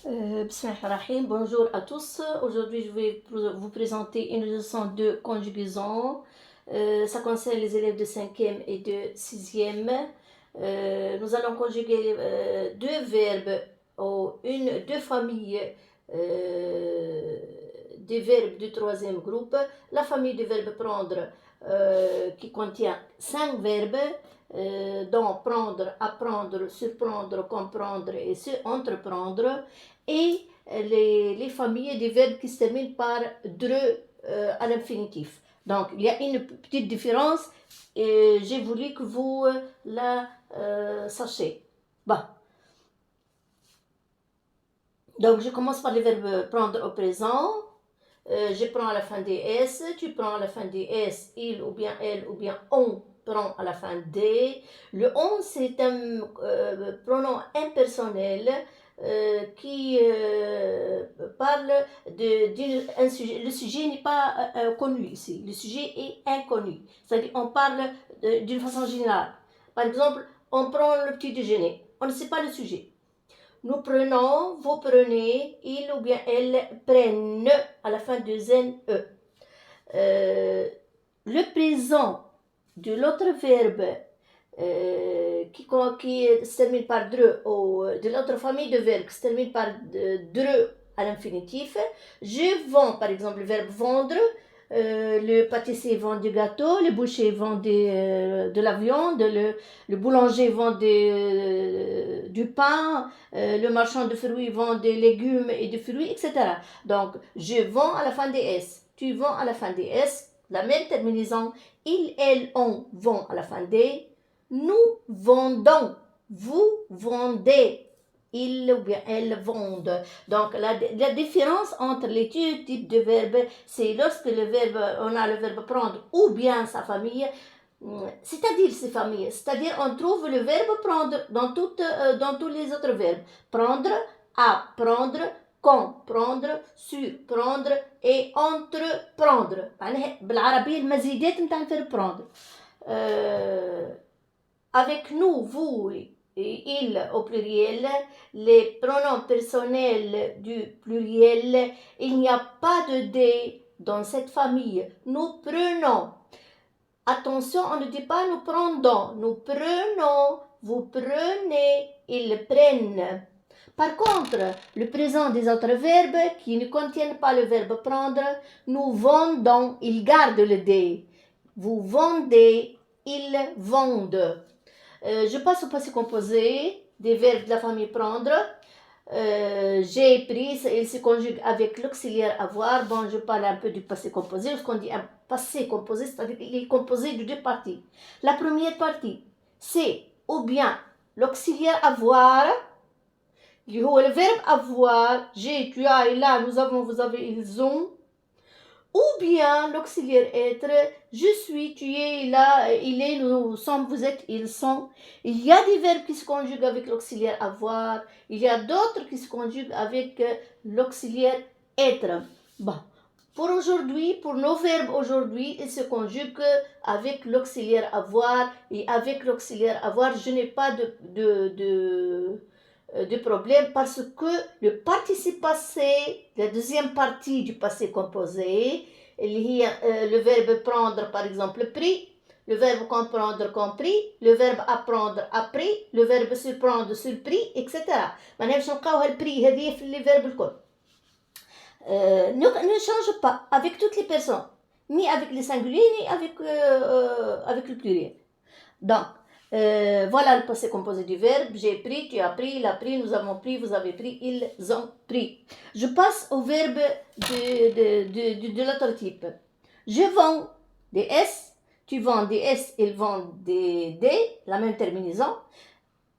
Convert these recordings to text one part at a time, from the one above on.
Bismillahirrahmanirrahim. Bonjour à tous. Aujourd'hui, je vais vous présenter une leçon de conjugaison. Ça concerne les élèves de 5e et de 6e. Nous allons conjuguer deux verbes ou deux familles des verbes du troisième groupe. La famille du verbe prendre qui contient 5 verbes. Dont prendre, apprendre, surprendre, comprendre et se entreprendre, et les familles des verbes qui se terminent par dre à l'infinitif. Donc, il y a une petite différence et j'ai voulu que vous la sachiez. Bon. Donc, je commence par le verbe prendre au présent. Je prends à la fin des S, tu prends à la fin des S, il ou bien elle ou bien on prend à la fin des. Le on, c'est un pronom impersonnel qui parle d'un sujet. Le sujet n'est pas connu ici, le sujet est inconnu. C'est-à-dire on parle d'une façon générale. Par exemple, on prend le petit déjeuner, on ne sait pas le sujet. Nous prenons, vous prenez, il ou bien elle prennent à la fin de N-E. Le présent de l'autre verbe qui se termine par dre, ou de l'autre famille de verbes qui se termine par dre à l'infinitif. Je vends, par exemple, le verbe vendre. Le pâtissier vend du gâteau, le boucher vend de la viande, le boulanger vend du pain, le marchand de fruits vend des légumes et des fruits, etc. Donc, je vends à la fin des S, tu vends à la fin des S, la même terminaison, il, elle, on vend à la fin des, nous vendons, vous vendez, ils ou bien elles vendent. Donc, la différence entre les deux types de verbes, c'est lorsque on a le verbe prendre ou bien sa famille, c'est-à-dire ses familles, c'est-à-dire on trouve le verbe prendre dans tous les autres verbes. Prendre, apprendre, comprendre, surprendre et entreprendre. بالعربية المزيدات نتاع الفيرب prendre. Avec nous, vous et il au pluriel, les pronoms personnels du pluriel, il n'y a pas de D dans cette famille. Nous prenons. Attention, on ne dit pas nous prendons. Nous prenons, vous prenez, ils prennent. Par contre, le présent des autres verbes qui ne contiennent pas le verbe prendre, nous vendons, ils gardent le D. Vous vendez, ils vendent. Je passe au passé composé des verbes de la famille prendre. J'ai pris, il se conjugue avec l'auxiliaire avoir. Bon, je parle un peu du passé composé. Lorsqu'on dit un passé composé, c'est-à-dire qu'il est composé de deux parties. La première partie, c'est ou bien l'auxiliaire avoir, le verbe avoir, j'ai, tu as, il a, nous avons, vous avez, ils ont, ou bien l'auxiliaire être, je suis, tu es, il a, il est, nous sommes, vous êtes, ils sont. Il y a des verbes qui se conjuguent avec l'auxiliaire avoir, il y a d'autres qui se conjuguent avec l'auxiliaire être. Bon, pour aujourd'hui, pour nos verbes aujourd'hui, ils se conjuguent avec l'auxiliaire avoir, et avec l'auxiliaire avoir, je n'ai pas de problème parce que le participe passé, la deuxième partie du passé composé, le verbe prendre par exemple pris, le verbe comprendre compris, le verbe apprendre appris, le verbe surprendre surpris, etc. ما نعرفش نلقاو هالبري هذه في les verbes الكل. Ne change pas avec toutes les personnes, ni avec les singuliers, ni avec le pluriel. Donc, voilà le passé composé du verbe. J'ai pris, tu as pris, il a pris, nous avons pris, vous avez pris, ils ont pris. Je passe au verbe de l'autre type. Je vends des S, tu vends des S, ils vendent des D, la même terminaison.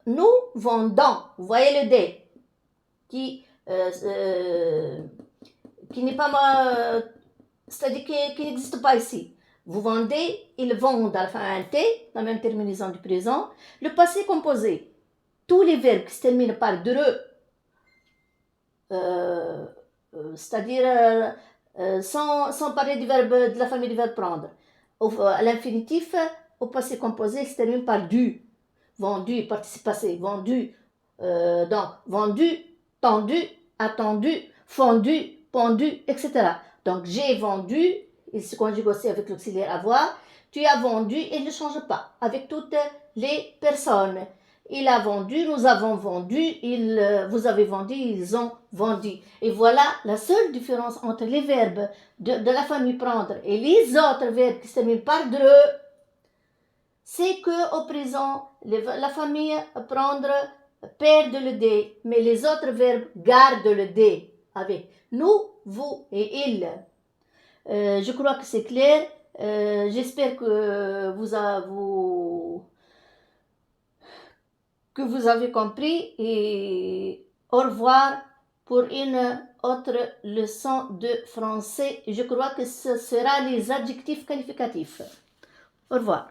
Nous vendons, vous voyez le D, qui n'est pas, c'est-à-dire qui n'existe pas ici. Vous vendez, ils vendent à la fin un T, la même terminaison du présent. Le passé composé, tous les verbes qui se terminent par dre, c'est-à-dire sans parler du verbe de la famille du verbe prendre. À l'infinitif, au passé composé, se termine par du. Vendu, participe passé, vendu. Donc, vendu, tendu, attendu, fondu, pendu, etc. Donc, j'ai vendu, il se conjugue aussi avec l'auxiliaire avoir. Tu as vendu, il ne change pas avec toutes les personnes. Il a vendu, nous avons vendu, vous avez vendu, ils ont vendu. Et voilà la seule différence entre les verbes de la famille prendre et les autres verbes qui se terminent par DRE, c'est qu'au présent, la famille prendre perd le D, mais les autres verbes gardent le D avec nous, vous et il. Je crois que c'est clair. J'espère que vous avez compris et au revoir pour une autre leçon de français. Je crois que ce sera les adjectifs qualificatifs. Au revoir.